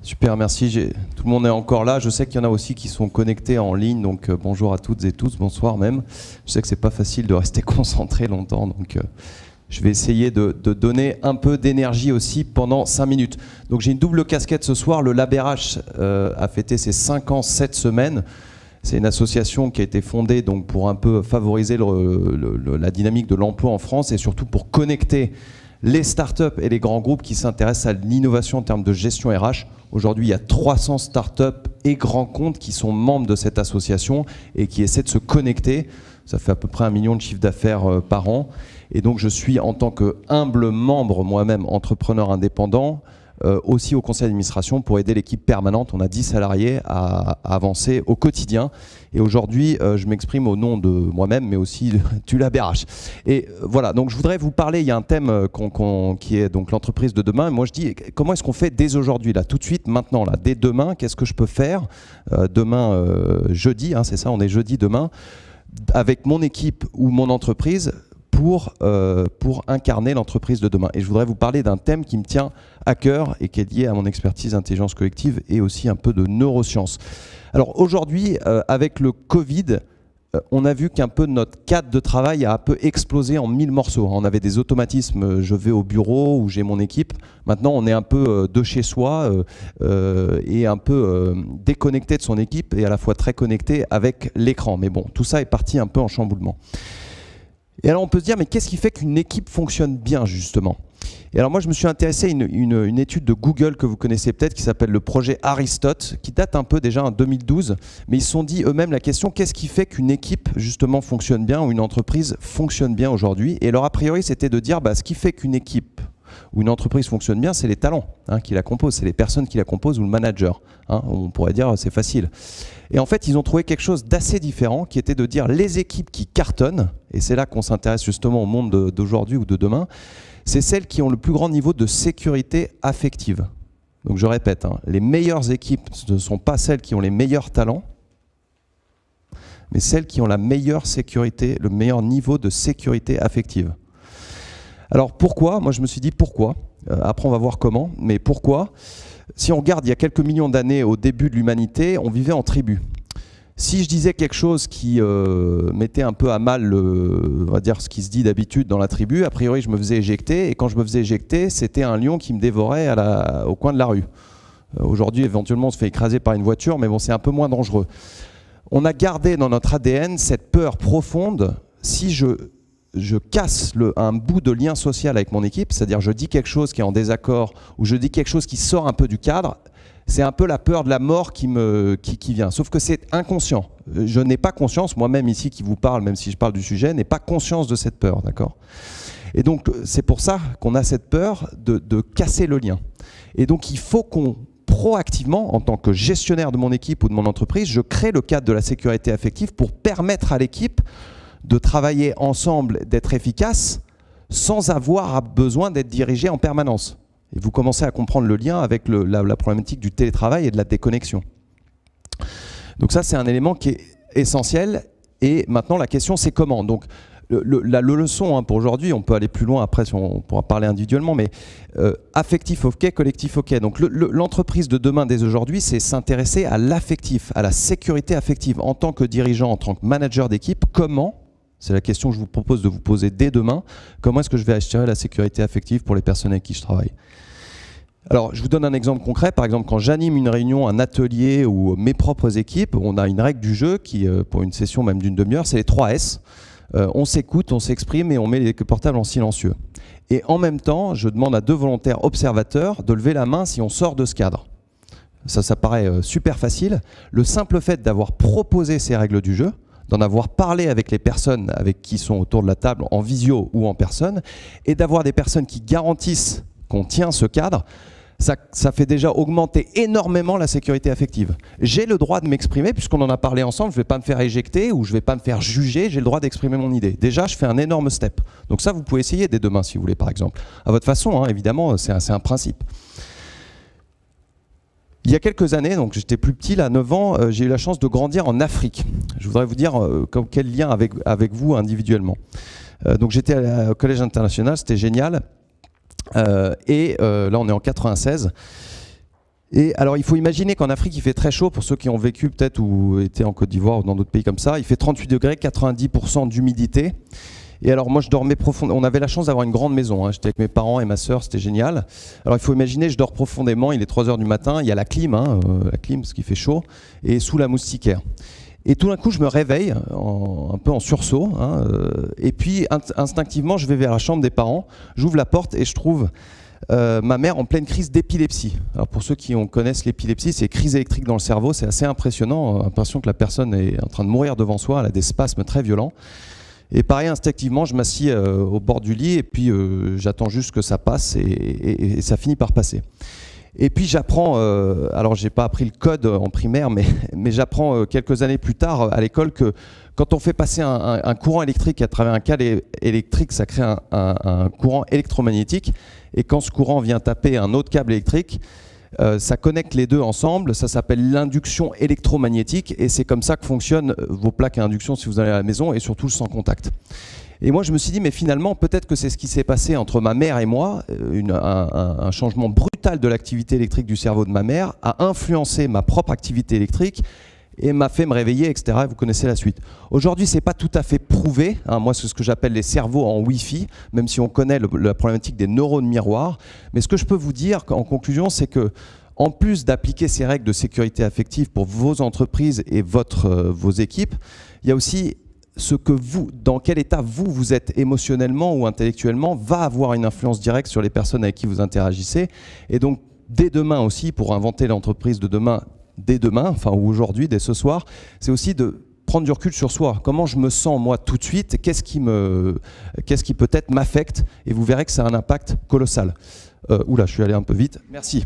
Super, merci. Tout le monde est encore là. Je sais qu'il y en a aussi qui sont connectés en ligne, donc bonjour à toutes et tous, bonsoir même. Je sais que c'est pas facile de rester concentré longtemps, donc je vais essayer de donner un peu d'énergie aussi pendant 5 minutes. Donc j'ai une double casquette ce soir. Le LabRH a fêté ses 5 ans cette semaine. C'est une association qui a été fondée donc, pour un peu favoriser la dynamique de l'emploi en France et surtout pour connecter les startups et les grands groupes qui s'intéressent à l'innovation en termes de gestion RH. Aujourd'hui, il y a 300 startups et grands comptes qui sont membres de cette association et qui essaient de se connecter. Ça fait à peu près 1 million de chiffre d'affaires par an. Et donc, je suis en tant que humble membre, moi-même, entrepreneur indépendant, aussi au conseil d'administration pour aider l'équipe permanente. On a 10 salariés à avancer au quotidien. Et aujourd'hui, je m'exprime au nom de moi-même, mais aussi du LabRH. Et voilà, donc je voudrais vous parler, il y a un thème qui est donc l'entreprise de demain. Et moi, je dis, comment est-ce qu'on fait dès aujourd'hui, là, tout de suite, maintenant, là, dès demain, qu'est-ce que je peux faire demain, jeudi, hein, c'est ça, on est jeudi demain, avec mon équipe ou mon entreprise, pour incarner l'entreprise de demain. Et je voudrais vous parler d'un thème qui me tient à cœur et qui est lié à mon expertise intelligence collective et aussi un peu de neurosciences. Alors aujourd'hui, avec le Covid, on a vu qu'un peu notre cadre de travail a un peu explosé en 1000 morceaux. On avait des automatismes, je vais au bureau où j'ai mon équipe. Maintenant, on est un peu de chez soi et un peu déconnecté de son équipe et à la fois très connecté avec l'écran. Mais bon, tout ça est parti un peu en chamboulement. Et alors on peut se dire, mais qu'est-ce qui fait qu'une équipe fonctionne bien justement ? Et alors moi je me suis intéressé à une étude de Google que vous connaissez peut-être qui s'appelle le projet Aristote, qui date un peu déjà en 2012, mais ils se sont dit eux-mêmes la question, qu'est-ce qui fait qu'une équipe justement fonctionne bien ou une entreprise fonctionne bien aujourd'hui ? Et leur a priori c'était de dire, ce qui fait qu'une équipe ou une entreprise fonctionne bien, c'est les talents qui la composent, c'est les personnes qui la composent ou le manager. On pourrait dire c'est facile. Et en fait, ils ont trouvé quelque chose d'assez différent, qui était de dire les équipes qui cartonnent, et c'est là qu'on s'intéresse justement au monde d'aujourd'hui ou de demain, c'est celles qui ont le plus grand niveau de sécurité affective. Donc je répète, les meilleures équipes ne sont pas celles qui ont les meilleurs talents, mais celles qui ont la meilleure sécurité, le meilleur niveau de sécurité affective. Alors pourquoi ? Moi je me suis dit pourquoi ? Après on va voir comment, mais pourquoi ? Si on regarde il y a quelques millions d'années au début de l'humanité, on vivait en tribu. Si je disais quelque chose qui mettait un peu à mal, on va dire ce qui se dit d'habitude dans la tribu, a priori je me faisais éjecter, et quand je me faisais éjecter, c'était un lion qui me dévorait au coin de la rue. Aujourd'hui, éventuellement, on se fait écraser par une voiture, mais bon, c'est un peu moins dangereux. On a gardé dans notre ADN cette peur profonde. Si je casse un bout de lien social avec mon équipe, c'est-à-dire je dis quelque chose qui est en désaccord ou je dis quelque chose qui sort un peu du cadre, c'est un peu la peur de la mort qui vient. Sauf que c'est inconscient. Je n'ai pas conscience, moi-même ici qui vous parle, même si je parle du sujet, n'ai pas conscience de cette peur, d'accord ? Et donc c'est pour ça qu'on a cette peur de casser le lien. Et donc il faut qu'on proactivement, en tant que gestionnaire de mon équipe ou de mon entreprise, je crée le cadre de la sécurité affective pour permettre à l'équipe de travailler ensemble, d'être efficace, sans avoir besoin d'être dirigé en permanence. Et vous commencez à comprendre le lien avec la problématique du télétravail et de la déconnexion. Donc ça, c'est un élément qui est essentiel. Et maintenant, la question, c'est comment ? Donc, la leçon pour aujourd'hui, on peut aller plus loin après, on pourra parler individuellement, mais affectif ok, collectif ok. Donc l'entreprise de demain dès aujourd'hui, c'est s'intéresser à l'affectif, à la sécurité affective. En tant que dirigeant, en tant que manager d'équipe, comment ? C'est la question que je vous propose de vous poser dès demain. Comment est-ce que je vais assurer la sécurité affective pour les personnes avec qui je travaille ? Alors, je vous donne un exemple concret. Par exemple, quand j'anime une réunion, un atelier ou mes propres équipes, on a une règle du jeu qui, pour une session même d'une demi-heure, c'est les 3 S. On s'écoute, on s'exprime et on met les portables en silencieux. Et en même temps, je demande à 2 volontaires observateurs de lever la main si on sort de ce cadre. Ça paraît super facile. Le simple fait d'avoir proposé ces règles du jeu, d'en avoir parlé avec les personnes avec qui sont autour de la table, en visio ou en personne, et d'avoir des personnes qui garantissent qu'on tient ce cadre, ça fait déjà augmenter énormément la sécurité affective. J'ai le droit de m'exprimer, puisqu'on en a parlé ensemble, je ne vais pas me faire éjecter ou je ne vais pas me faire juger, j'ai le droit d'exprimer mon idée. Déjà, je fais un énorme step. Donc ça, vous pouvez essayer dès demain, si vous voulez, par exemple. À votre façon, évidemment, c'est un principe. Il y a quelques années, donc j'étais plus petit, là, 9 ans, j'ai eu la chance de grandir en Afrique. Je voudrais vous dire quel lien avec vous individuellement. Donc j'étais au Collège international, c'était génial. Là, on est en 96. Et alors, il faut imaginer qu'en Afrique, il fait très chaud, pour ceux qui ont vécu peut-être ou été en Côte d'Ivoire ou dans d'autres pays comme ça. Il fait 38 degrés, 90% d'humidité. Et alors, moi, je dormais profondément. On avait la chance d'avoir une grande maison, hein. J'étais avec mes parents et ma sœur, c'était génial. Alors, il faut imaginer, je dors profondément, il est 3 heures du matin, il y a la clim, la clim parce qu'il fait chaud, et sous la moustiquaire. Et tout d'un coup, je me réveille, un peu en sursaut, hein, et puis instinctivement, je vais vers la chambre des parents, j'ouvre la porte et je trouve ma mère en pleine crise d'épilepsie. Alors pour ceux qui connaissent l'épilepsie, c'est crise électrique dans le cerveau, c'est assez impressionnant, l'impression que la personne est en train de mourir devant soi, elle a des spasmes très violents. Et pareil, instinctivement, je m'assis au bord du lit et puis j'attends juste que ça passe et ça finit par passer. Et puis j'apprends, alors j'ai pas appris le code en primaire, mais j'apprends quelques années plus tard à l'école que quand on fait passer un courant électrique à travers un câble électrique, ça crée un courant électromagnétique. Et quand ce courant vient taper un autre câble électrique, ça connecte les deux ensemble, ça s'appelle l'induction électromagnétique et c'est comme ça que fonctionnent vos plaques à induction si vous allez à la maison et surtout le sans contact. Et moi je me suis dit mais finalement peut-être que c'est ce qui s'est passé entre ma mère et moi, un changement brutal de l'activité électrique du cerveau de ma mère a influencé ma propre activité électrique et m'a fait me réveiller, etc. Vous connaissez la suite. Aujourd'hui, c'est pas tout à fait prouvé. Hein, moi, c'est ce que j'appelle les cerveaux en Wi-Fi, même si on connaît la problématique des neurones miroirs. Mais ce que je peux vous dire en conclusion, c'est que en plus d'appliquer ces règles de sécurité affective pour vos entreprises et vos équipes, il y a aussi ce que vous, dans quel état vous êtes émotionnellement ou intellectuellement, va avoir une influence directe sur les personnes avec qui vous interagissez. Et donc, dès demain aussi, pour inventer l'entreprise de demain, dès demain, enfin ou aujourd'hui, dès ce soir, c'est aussi de prendre du recul sur soi. Comment je me sens moi tout de suite, qu'est-ce qui peut-être m'affecte, et vous verrez que ça a un impact colossal. Oula, je suis allé un peu vite. Merci.